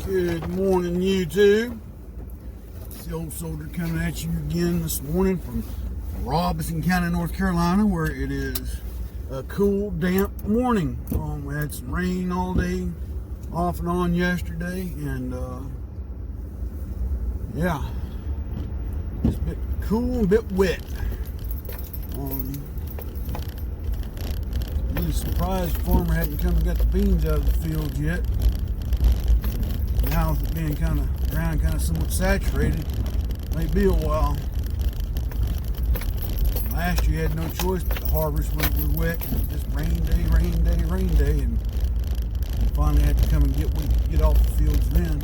Good morning, YouTube. It's the old soldier coming at you again this morning from Robeson County, North Carolina, where it is a cool, damp morning. We had some rain all day, off and on yesterday, and yeah, it's a bit cool and a bit wet. Really surprised the farmer hadn't come and got the beans out of the field yet. Now with it being kind of ground, kind of somewhat saturated, may be a while. Last year had no choice but to harvest when it was wet. It was just rain day, rain day, rain day, and we finally had to come and get what we could get off the fields then.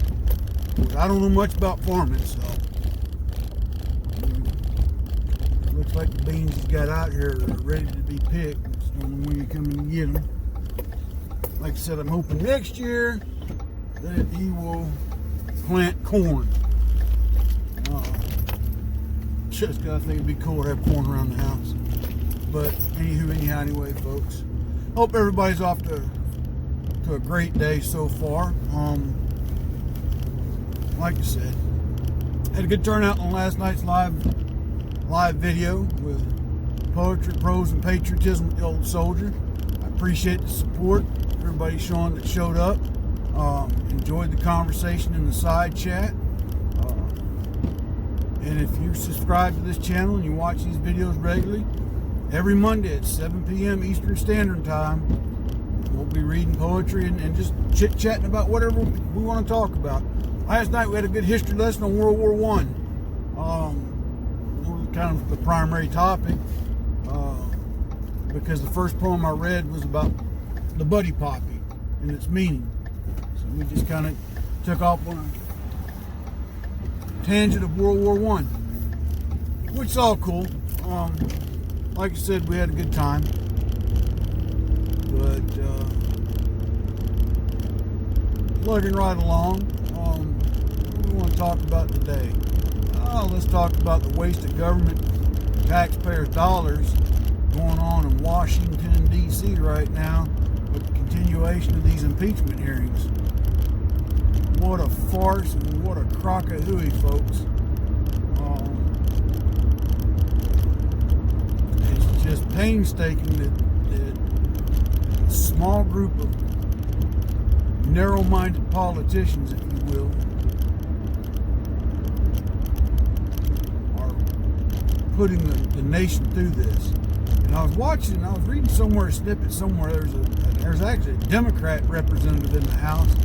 But I don't know much about farming, so it looks like the beans he's got out here are ready to be picked. Just don't know when you come in and get them. Like I said, I'm hoping next year that he will plant corn. Just gotta think it'd be cool to have corn around the house. But anyway, folks. Hope everybody's off to a great day so far. Like I said, had a good turnout on last night's live video with poetry, prose, and patriotism with the old soldier. I appreciate the support. Everybody that showed up. Enjoyed the conversation in the side chat. And if you subscribe to this channel and you watch these videos regularly, every Monday at 7 p.m. Eastern Standard Time, we'll be reading poetry and just chit-chatting about whatever we want to talk about. Last night we had a good history lesson on World War I. Kind of the primary topic, because the first poem I read was about the buddy poppy and its meaning. So we just kind of took off on a tangent of World War I, which is all cool. Like I said, we had a good time, but plugging right along. What do we want to talk about today? Let's talk about the waste of government taxpayers' dollars going on in Washington, D.C. right now with the continuation of these impeachment hearings. What a farce and what a crock of hooey, folks. It's just painstaking that a small group of narrow-minded politicians, if you will, are putting the nation through this. And I was reading somewhere, a snippet somewhere, there's actually a Democrat representative in the House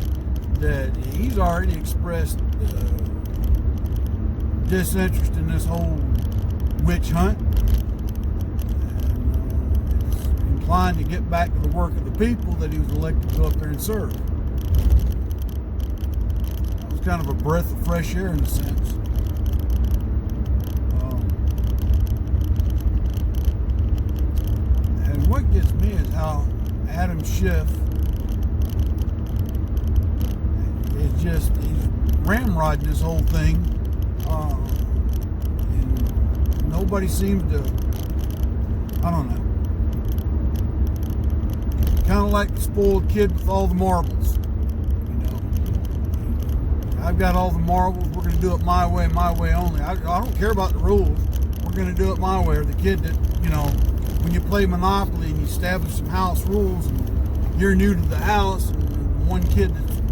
that he's already expressed disinterest in this whole witch hunt, and is inclined to get back to the work of the people that he was elected to go up there and serve. That was kind of a breath of fresh air in a sense. And what gets me is how Adam Schiff he's ramrodding this whole thing, and nobody seems to, I don't know, kind of like the spoiled kid with all the marbles, I've got all the marbles, we're going to do it my way only. I don't care about the rules, we're going to do it my way. Or the kid that, when you play Monopoly and you establish some house rules and you're new to the house, and one kid that's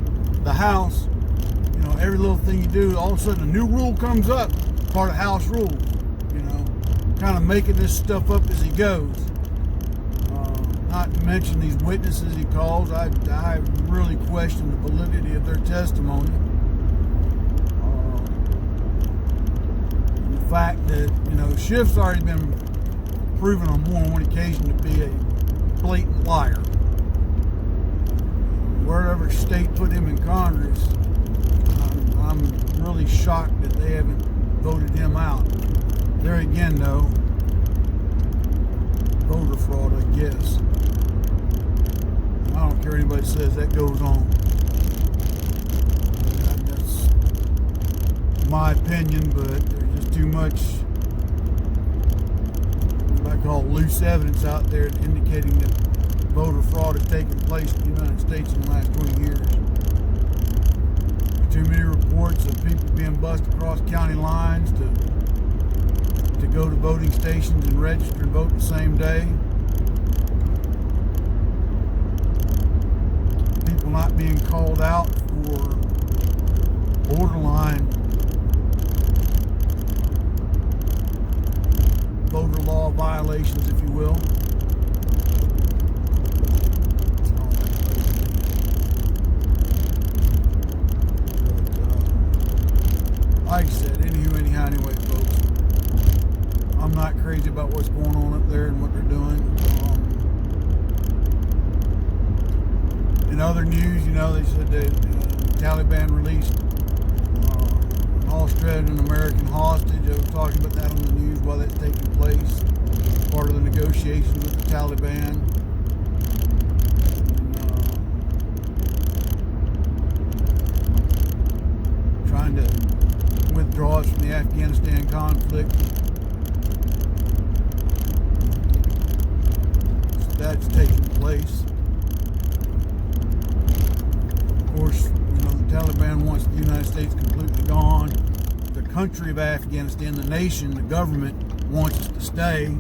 the house, every little thing you do, all of a sudden a new rule comes up, part of house rules, kind of making this stuff up as he goes. Not to mention these witnesses he calls, I really question the validity of their testimony. And the fact that, Schiff's already been proven on more than one occasion to be a blatant liar. Wherever state put him in Congress, I'm really shocked that they haven't voted him out. There again, though, voter fraud, I guess. I don't care what anybody says, that goes on. That's my opinion, but there's just too much, what I call loose evidence out there indicating that voter fraud has taken place in the United States in the last 20 years. too many reports of people being bussed across county lines to go to voting stations and register and vote the same day. People not being called out for borderline voter law violations, if you will. Like I said, anyway, folks, I'm not crazy about what's going on up there and what they're doing. In other news, they said that the Taliban released an Australian American hostage. I was talking about that on the news while that's taking place. Part of the negotiations with the Taliban. Trying to withdraw us from the Afghanistan conflict. So that's taking place. Of course, the Taliban wants the United States completely gone. The country of Afghanistan, the nation, the government wants us to stay.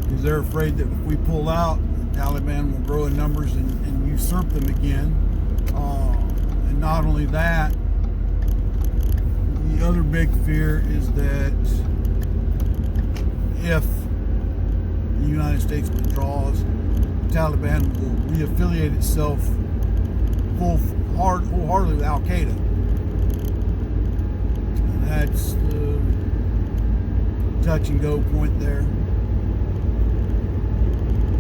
Because they're afraid that if we pull out, the Taliban will grow in numbers and usurp them again. And not only that, the other big fear is that if the United States withdraws, the Taliban will reaffiliate itself wholeheartedly with Al Qaeda. And that's the touch and go point there.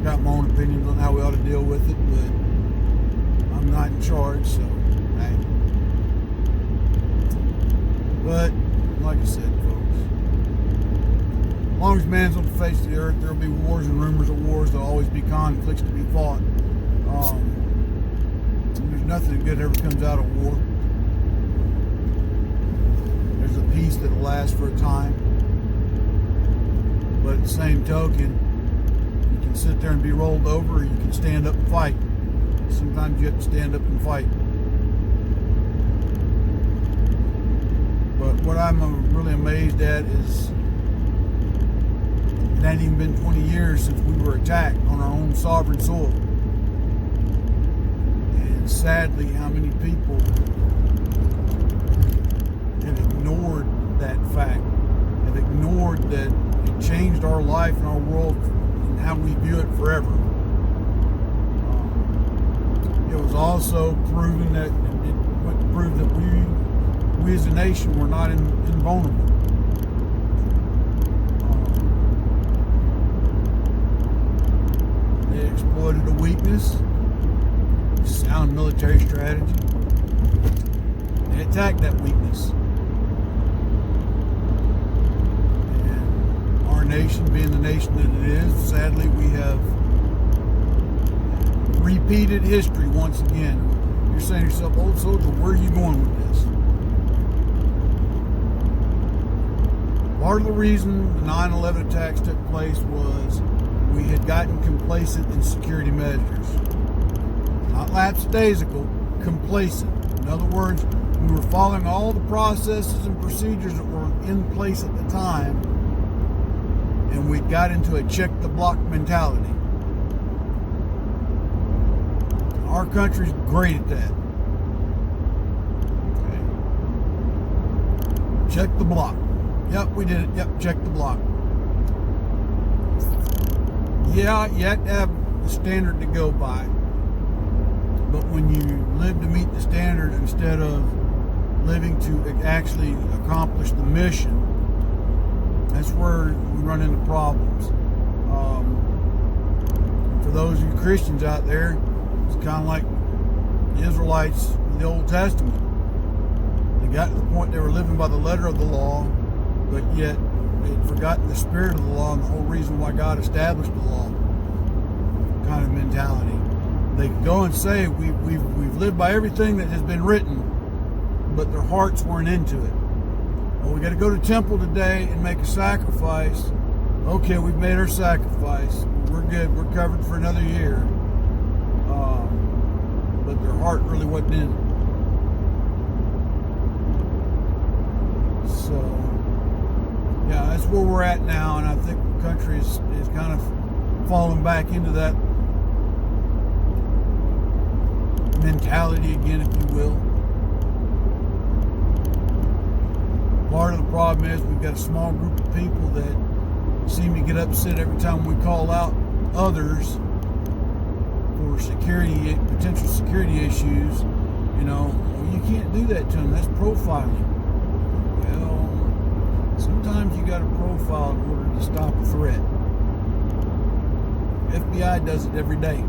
Got my own opinions on how we ought to deal with it, but I'm not in charge, so hey. But like I said, folks, as long as man's on the face of the earth, there'll be wars and rumors of wars. There'll always be conflicts to be fought. There's nothing good ever comes out of war. There's a peace that'll last for a time, but at the same token, you can sit there and be rolled over, or you can stand up and fight. Sometimes you have to stand up and fight. But what I'm really amazed at is it hadn't even been 20 years since we were attacked on our own sovereign soil. And sadly, how many people have ignored that fact, have ignored that it changed our life and our world and how we view it forever. It was also proven that we as a nation were not invulnerable. They exploited a weakness, sound military strategy. They attacked that weakness. And our nation, being the nation that it is, sadly we have repeated history once again. You're saying to yourself, old soldier, where are you going with this? Part of the reason the 9/11 attacks took place was we had gotten complacent in security measures. Not lackadaisical, complacent. In other words, we were following all the processes and procedures that were in place at the time, and we got into a check-the-block mentality. Our country's great at that. Okay. Check the block. Yep, we did it. Yep, check the block. Yeah, you have to have a standard to go by. But when you live to meet the standard instead of living to actually accomplish the mission, that's where we run into problems. For those of you Christians out there, it's kind of like the Israelites in the Old Testament. They got to the point they were living by the letter of the law, but yet they'd forgotten the spirit of the law and the whole reason why God established the law. Kind of mentality. They could go and say, we've lived by everything that has been written, but their hearts weren't into it. Well, we got to go to temple today and make a sacrifice. Okay, we've made our sacrifice. We're good. We're covered for another year. their heart really wasn't in it. So, yeah, that's where we're at now, and I think the country is kind of falling back into that mentality again, if you will. Part of the problem is we've got a small group of people that seem to get upset every time we call out others for potential security issues. You know, well, you can't do that to them. That's profiling. Well, sometimes you got to profile in order to stop a threat. FBI does it every day.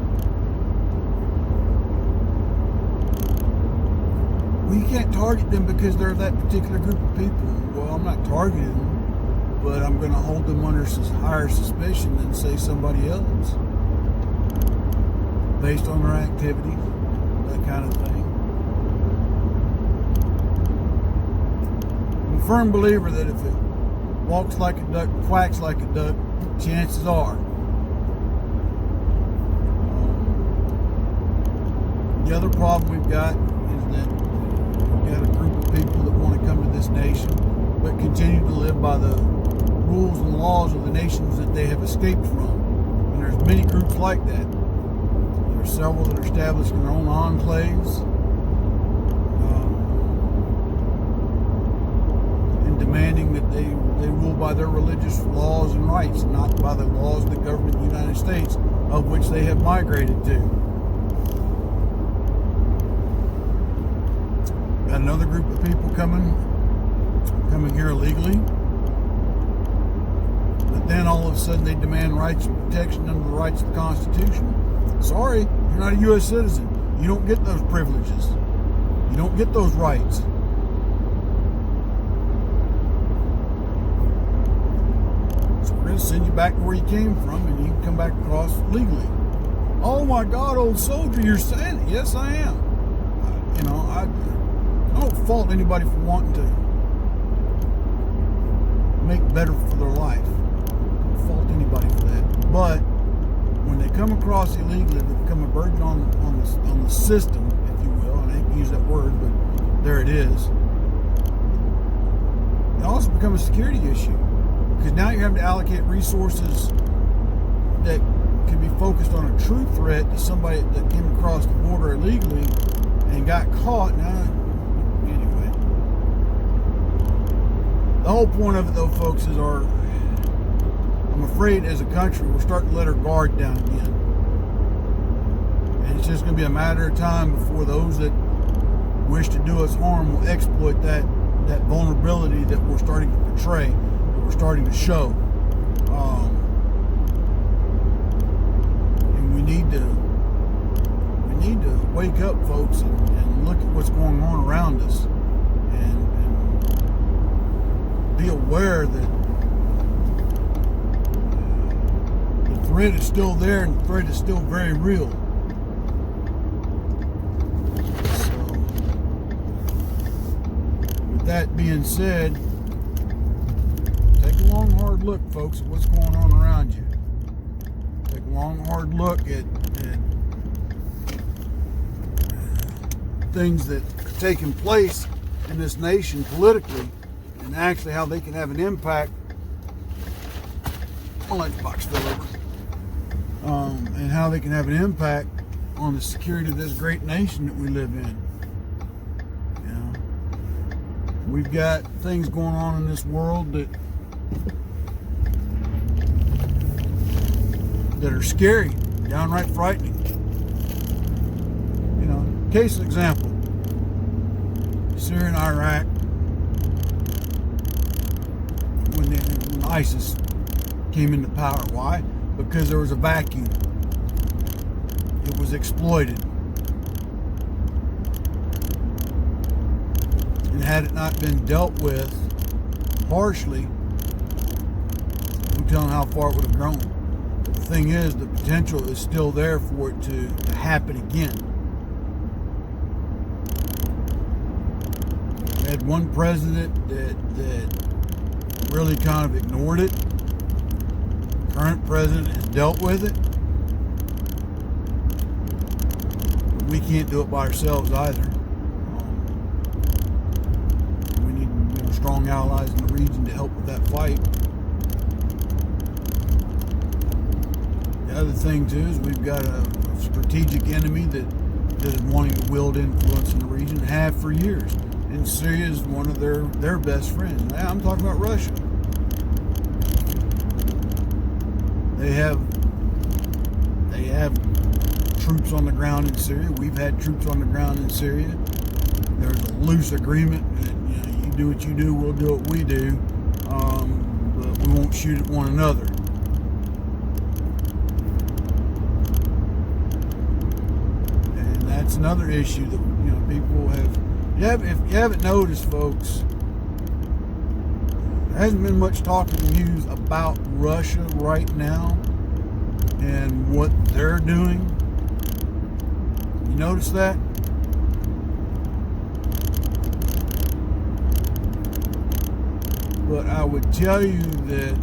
Well, you can't target them because they're that particular group of people. Well, I'm not targeting them, but I'm going to hold them under higher suspicion than, say, somebody else, based on their activities, that kind of thing. I'm a firm believer that if it walks like a duck, quacks like a duck, chances are. The other problem we've got is that we've got a group of people that want to come to this nation but continue to live by the rules and laws of the nations that they have escaped from. And there's many groups like that. There's several that are establishing their own enclaves and demanding that they rule by their religious laws and rights, and not by the laws of the government of the United States, of which they have migrated to. Got another group of people coming here illegally, but then all of a sudden they demand rights and protection under the rights of the Constitution. Sorry, you're not a U.S. citizen. You don't get those privileges. You don't get those rights. So we're going to send you back to where you came from, and you can come back across legally. Oh my God, old soldier, you're saying it. Yes, I am. I don't fault anybody for wanting to make better for their life. I don't fault anybody for that. But when they come across illegally, they become a burden on the system, if you will. And I hate to use that word, but there it is. It also becomes a security issue, because now you're having to allocate resources that can be focused on a true threat to somebody that came across the border illegally and got caught. Now, anyway, the whole point of it, though, folks, is I'm afraid as a country we're starting to let our guard down again, and it's just going to be a matter of time before those that wish to do us harm will exploit that vulnerability that we're starting to portray, that we're starting to show. And we need to wake up, folks, and look at what's going on around us, and be aware that the threat is still there, and the threat is still very real. So, with that being said, take a long, hard look, folks, at what's going on around you. Take a long, hard look at things that are taking place in this nation politically, and actually how they can have an impact. I'll let the box fill over. And how they can have an impact on the security of this great nation that we live in. You know, we've got things going on in this world that are scary, downright frightening. You know, case example, Syria and Iraq, when ISIS came into power. Why? Because there was a vacuum. It was exploited. And had it not been dealt with harshly, no telling how far it would have grown. But the thing is, the potential is still there for it to happen again. We had one president that really kind of ignored it. The current president has dealt with it. we can't do it by ourselves either. We need strong allies in the region to help with that fight. The other thing too is we've got a strategic enemy that is wanting to wield influence in the region, have for years. And Syria is one of their best friends. Now, I'm talking about Russia. They have troops on the ground in Syria. We've had troops on the ground in Syria. There's a loose agreement that you do what you do, we'll do what we do, but we won't shoot at one another. And that's another issue that people have. If you haven't noticed, folks, there hasn't been much talk in the news about Russia right now and what they're doing. You notice that? But I would tell you that,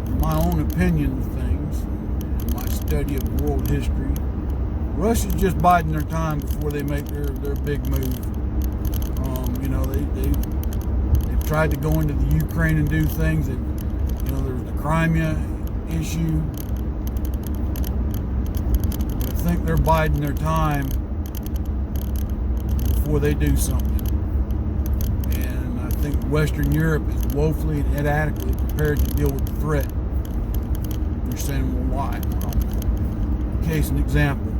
in my own opinion of things, in my study of world history, Russia's just biding their time before they make their big move. They've tried to go into the Ukraine and do things. There was the Crimea issue. But I think they're biding their time before they do something. And I think Western Europe is woefully and inadequately prepared to deal with the threat. You're saying, well, why? Well, case in example.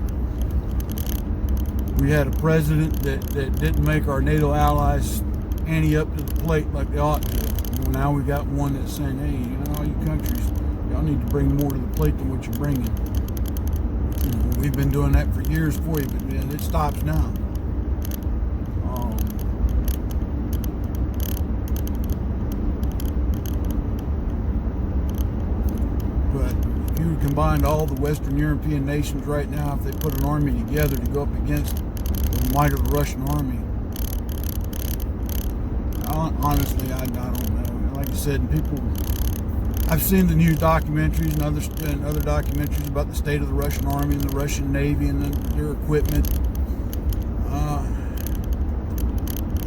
We had a president that didn't make our NATO allies ante up to the plate like they ought to. Well, now we got one that's saying, hey, all you countries, y'all need to bring more to the plate than what you're bringing. We've been doing that for years for you, but it stops now. But if you combined all the Western European nations right now, if they put an army together to go up against the might of the Russian army, honestly, I don't know. Like I said, I've seen the new documentaries and other documentaries about the state of the Russian army and the Russian Navy and their equipment.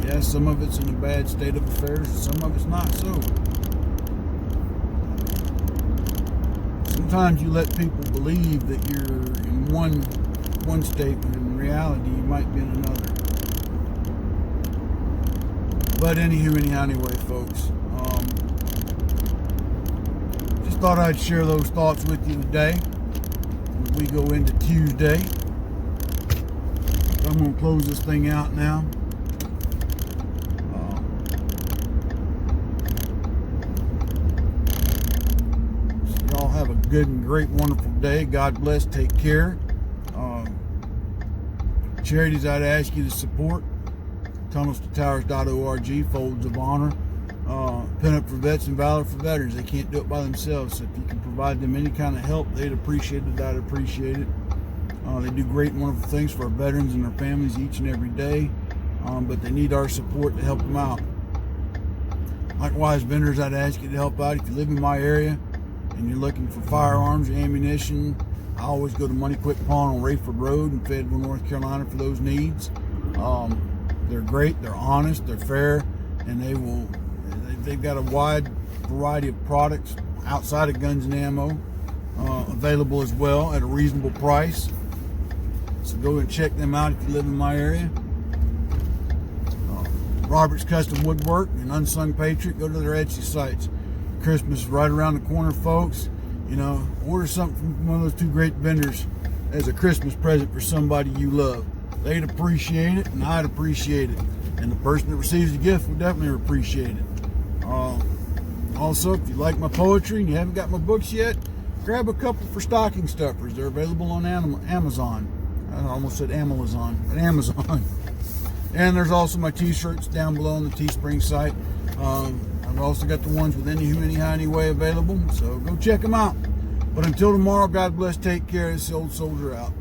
Yes, some of it's in a bad state of affairs, and some of it's not so. Sometimes you let people believe that you're in one state, when in reality you might be in another. But anyway, folks, just thought I'd share those thoughts with you today as we go into Tuesday. I'm going to close this thing out now. So y'all have a good and great, wonderful day. God bless. Take care. Charities I'd ask you to support: TunnelsToTowers.org, Folds of Honor, Pin Up for Vets and Valor for Veterans. They can't do it by themselves, so if you can provide them any kind of help, they'd appreciate it. I'd appreciate it. They do great and wonderful things for our veterans and their families each and every day, but they need our support to help them out. Likewise, vendors, I'd ask you to help out. If you live in my area and you're looking for firearms or ammunition, I always go to Money Quick Pawn on Rayford Road in Fayetteville, North Carolina for those needs. They're great, they're honest, they're fair, and they've got a wide variety of products outside of guns and ammo available as well at a reasonable price. So go and check them out if you live in my area. Robert's Custom Woodwork and Unsung Patriot, go to their Etsy sites. Christmas is right around the corner, folks. Order something from one of those two great vendors as a Christmas present for somebody you love. They'd appreciate it, and I'd appreciate it. And the person that receives the gift would definitely appreciate it. Also, if you like my poetry and you haven't got my books yet, grab a couple for stocking stuffers. They're available on Amazon. I almost said Amazon, but Amazon. And there's also my t-shirts down below on the Teespring site. I've also got the ones with any who, anyhow, anyway available. So go check them out. But until tomorrow, God bless, take care. This is the Old Soldier out.